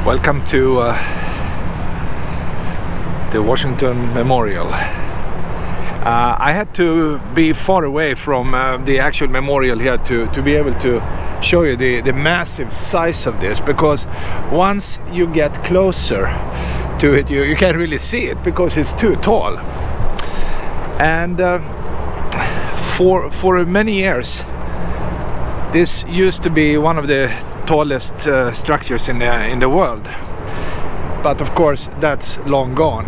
Welcome to the Washington Memorial. I had to be far away from the actual memorial here to be able to show you the massive size of this, because once you get closer to it you can't really see it because it's too tall. And for many years this used to be one of the tallest structures in the world, but of course that's long gone.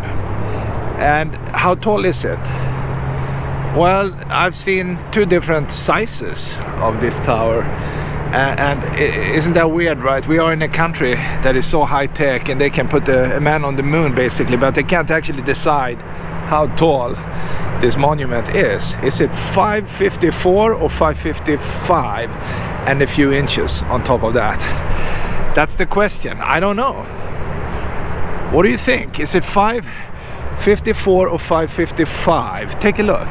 And how tall is it? Well, I've seen two different sizes of this tower, and isn't that weird, right? We are in a country that is so high-tech and they can put a man on the moon basically, but they can't actually decide how tall this monument is. Is it 554 or 555 and a few inches on top of that? That's the question. I don't know. What do you think? Is it 554 or 555? Take a look.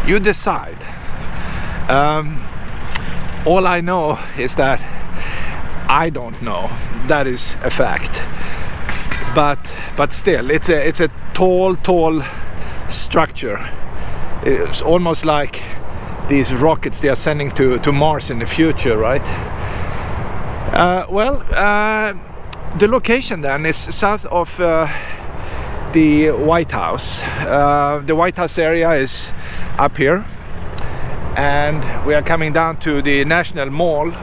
You decide. All I know is that I don't know. That is a fact. But still, it's a tall structure. It's almost like these rockets they are sending to Mars in the future, right? The location then is south of the White House. The White House area is up here, and we are coming down to the National Mall.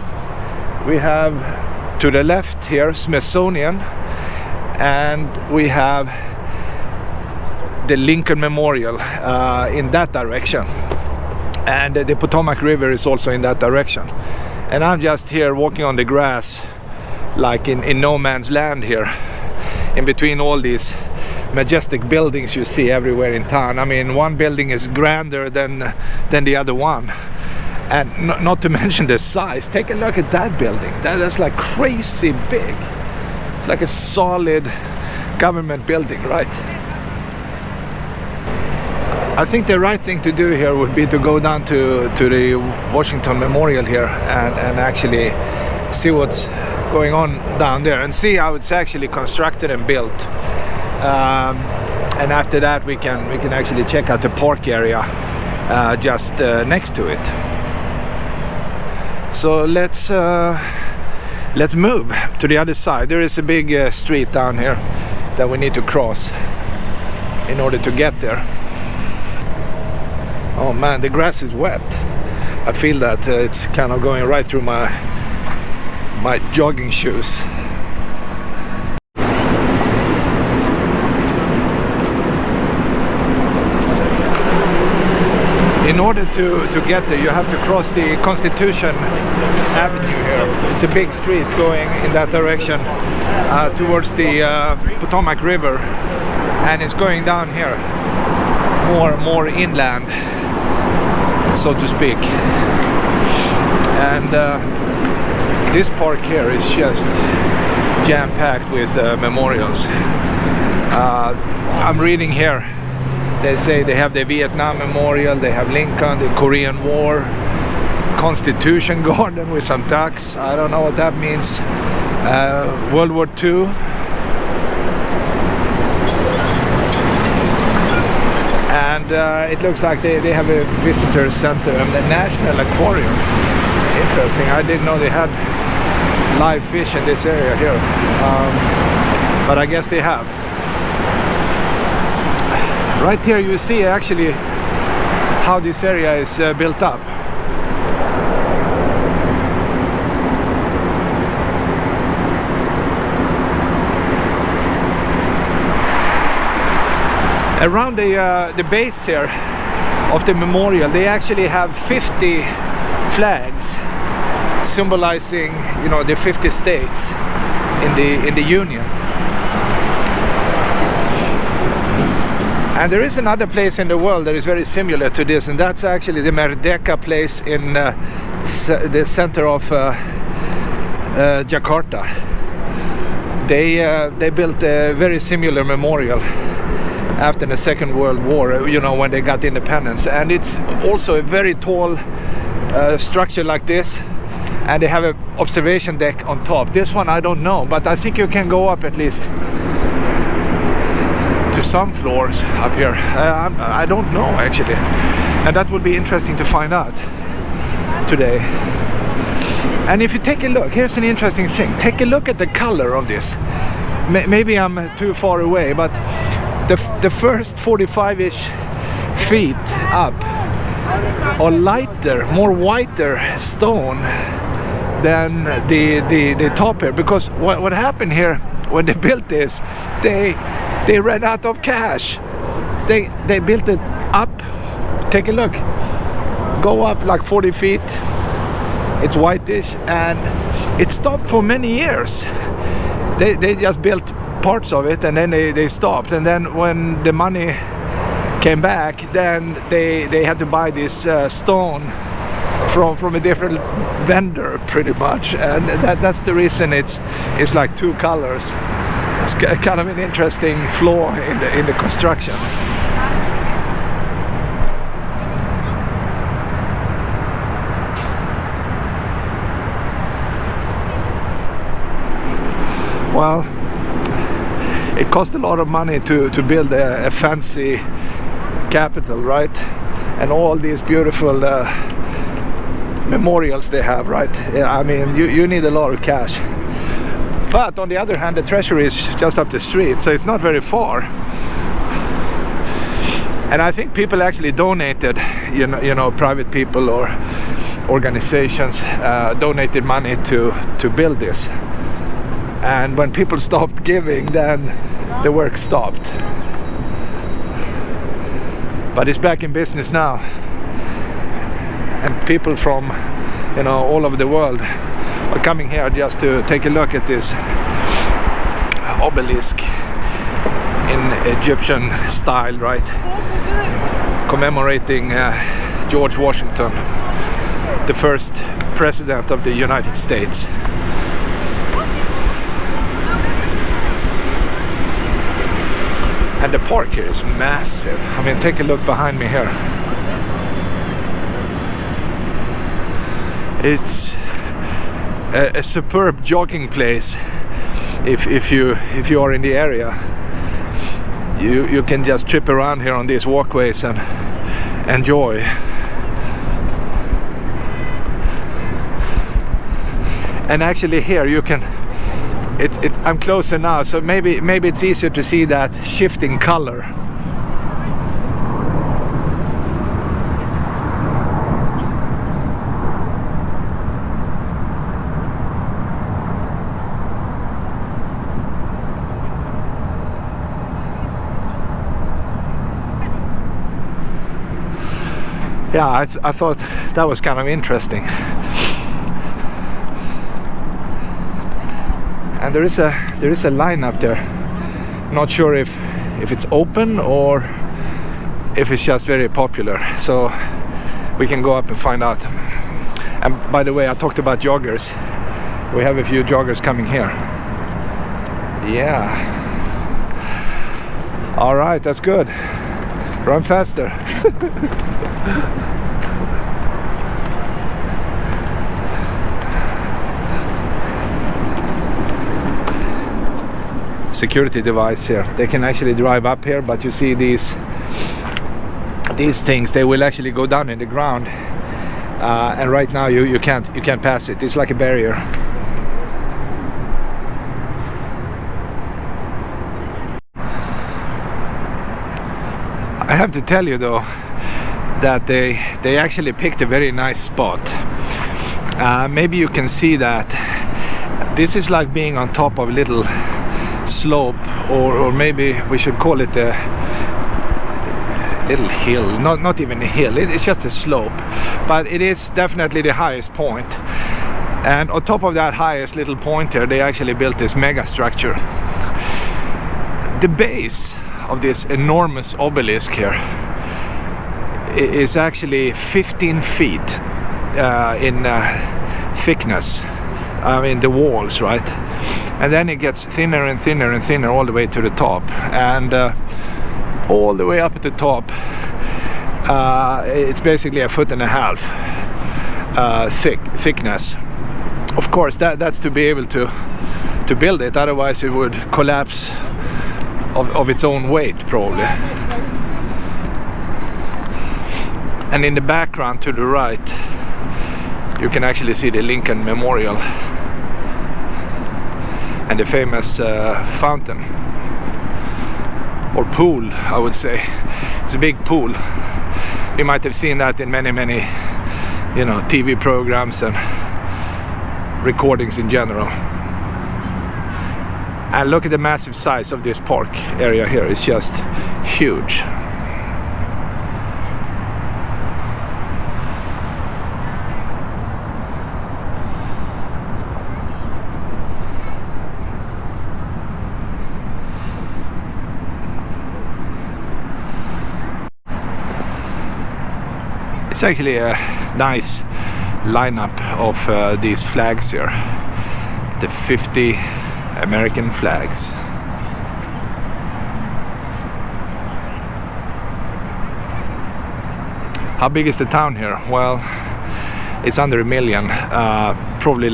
We have to the left here Smithsonian, and we have the Lincoln Memorial in that direction, and the Potomac River is also in that direction. And I'm just here walking on the grass like in no man's land here, in between all these majestic buildings you see everywhere in town. I mean, one building is grander than the other one, and not to mention the size. Take a look at that building. That's like crazy big. It's like a solid government building, right? I think the right thing to do here would be to go down to the Washington Memorial here and actually see what's going on down there and see how it's actually constructed and built. And after that we can actually check out the park area just next to it. So let's move to the other side. There is a big street down here that we need to cross in order to get there. Oh man, the grass is wet. I feel that it's kind of going right through my jogging shoes. In order to get there, you have to cross the Constitution Avenue here. It's a big street going in that direction towards the Potomac River, and it's going down here more inland, so to speak. And this park here is just jam-packed with memorials. I'm reading here. They say they have the Vietnam Memorial, they have Lincoln, the Korean War, Constitution Garden with some ducks. I don't know what that means. World War II. And it looks like they have a visitor center and the National Aquarium. Interesting. I didn't know they had live fish in this area here. But I guess they have. Right here you see actually how this area is built up. Around the base here of the memorial they actually have 50 flags symbolizing, you know, the 50 states in the Union. And there is another place in the world that is very similar to this, and that's actually the Merdeka place in the center of Jakarta. They built a very similar memorial after the Second World War, you know, when they got independence. And it's also a very tall structure like this, and they have an observation deck on top. This one I don't know, but I think you can go up at least to some floors up here. I don't know actually, and that would be interesting to find out today. And if you take a look, here's an interesting thing. Take a look at the color of this. Maybe I'm too far away, but the first 45-ish feet up are lighter, more whiter stone than the top here. Because what happened here when they built this, they ran out of cash. They built it up. Take a look. Go up like 40 feet. It's whitish, and it stopped for many years. They just built parts of it, and then they stopped. And then when the money came back, then they had to buy this stone from a different vendor, pretty much. And that's the reason it's like two colors. It's kind of an interesting flaw in the construction. Well, it cost a lot of money to build a fancy capital, right? And all these beautiful memorials they have, right? I mean, you need a lot of cash. But on the other hand, the treasury is just up the street, so it's not very far. And I think people actually donated, you know, private people or organizations donated money to build this. And when people stopped giving, then the work stopped. But it's back in business now. And people from, you know, all over the world are coming here just to take a look at this obelisk in Egyptian style, right? Commemorating George Washington, the first president of the United States. And the park here is massive. I mean, take a look behind me here. It's a superb jogging place. If you are in the area, you can just trip around here on these walkways and enjoy. And actually here you can. I'm closer now, so maybe it's easier to see that shifting color. Yeah, I thought that was kind of interesting. And there is a line up there. Not sure if it's open or if it's just very popular. So we can go up and find out. And by the way, I talked about joggers. We have a few joggers coming here. Yeah. All right, that's good. Run faster. Security device here. They can actually drive up here, but you see these things, they will actually go down in the ground, and right now you can't pass it. It's like a barrier. I have to tell you though that they actually picked a very nice spot. Maybe you can see that this is like being on top of a little slope, or maybe we should call it a little hill. Not even a hill, it's just a slope, but it is definitely the highest point. And on top of that highest little point here, they actually built this mega structure. The base of this enormous obelisk here is actually 15 feet in thickness. I mean the walls, right? And then it gets thinner and thinner and thinner all the way to the top. And all the way up at the top. It's basically 1.5 feet thickness. Of course, that's to be able to build it, otherwise it would collapse of its own weight probably. And in the background to the right you can actually see the Lincoln Memorial and the famous fountain, or pool I would say. It's a big pool. You might have seen that in many TV programs and recordings in general. And look at the massive size of this park area here. It's just huge. It's actually a nice lineup of these flags here. The 50 American flags. How big is the town here? Well, it's under 1 million. Probably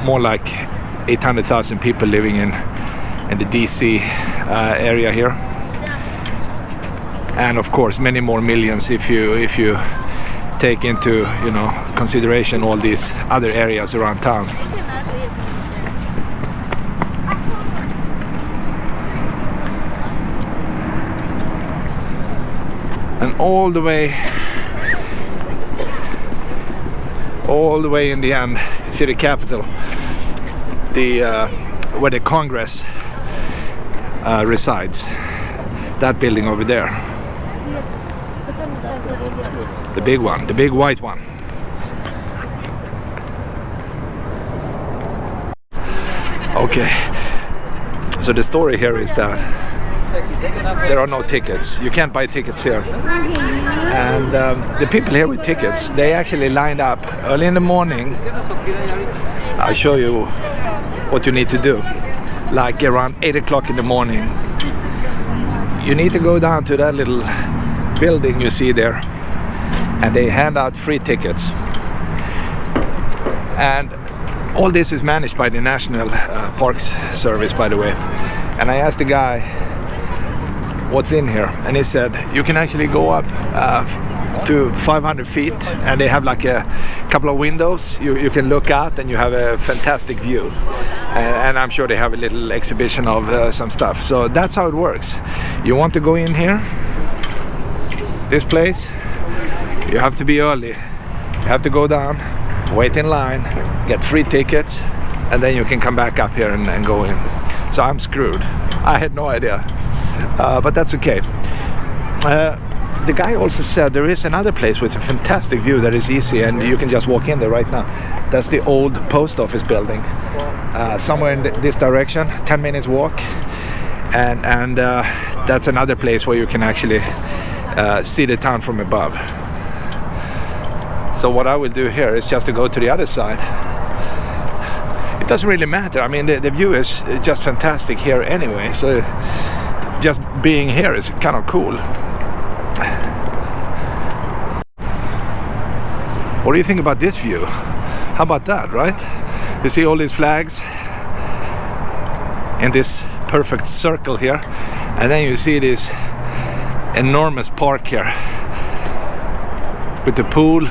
more like 800,000 people living in the DC area here. And of course, many more millions if you take into consideration all these other areas around town. And all the way in the end, city capital, where the Congress resides, that building over there. The big one, the big white one. Okay, so the story here is that there are no tickets. You can't buy tickets here. And the people here with tickets, they actually lined up early in the morning. I'll show you what you need to do. Like around 8 o'clock in the morning. You need to go down to that little building you see there, and they hand out free tickets. And all this is managed by the National Parks Service, by the way. And I asked the guy what's in here, and he said you can actually go up to 500 feet, and they have like a couple of windows. You can look out and you have a fantastic view, and I'm sure they have a little exhibition of some stuff. So that's how it works. You want to go in here, this place, you have to be early. You have to go down, wait in line, get free tickets, and then you can come back up here and go in. So I'm screwed. I had no idea. But that's okay. The guy also said there is another place with a fantastic view that is easy, and you can just walk in there right now. That's the old post office building. Somewhere in this direction, 10 minutes walk. And that's another place where you can actually see the town from above. So what I will do here is just to go to the other side. It doesn't really matter. I mean, the view is just fantastic here anyway. So just being here is kind of cool. What do you think about this view? How about that, right? You see all these flags in this perfect circle here, and then you see this enormous park here with the pool.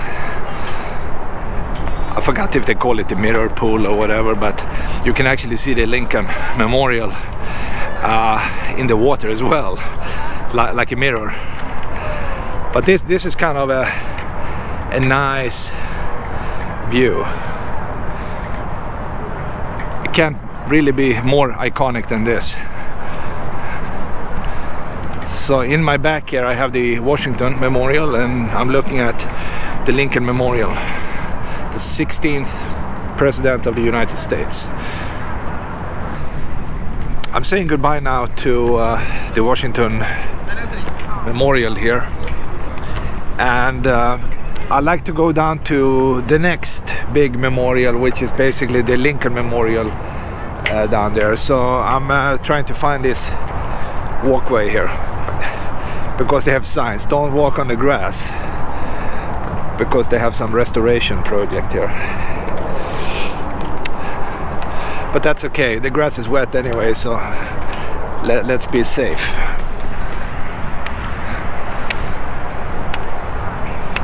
I forgot if they call it the mirror pool or whatever, but you can actually see the Lincoln Memorial in the water as well, like a mirror. But this is kind of a nice view. It can't really be more iconic than this. So in my back here I have the Washington Memorial, and I'm looking at the Lincoln Memorial, the 16th President of the United States. I'm saying goodbye now to the Washington Memorial here, and I'd like to go down to the next big memorial, which is basically the Lincoln Memorial down there. So I'm trying to find this walkway here. because they have signs, don't walk on the grass, because they have some restoration project here. But that's okay, the grass is wet anyway, so let's be safe.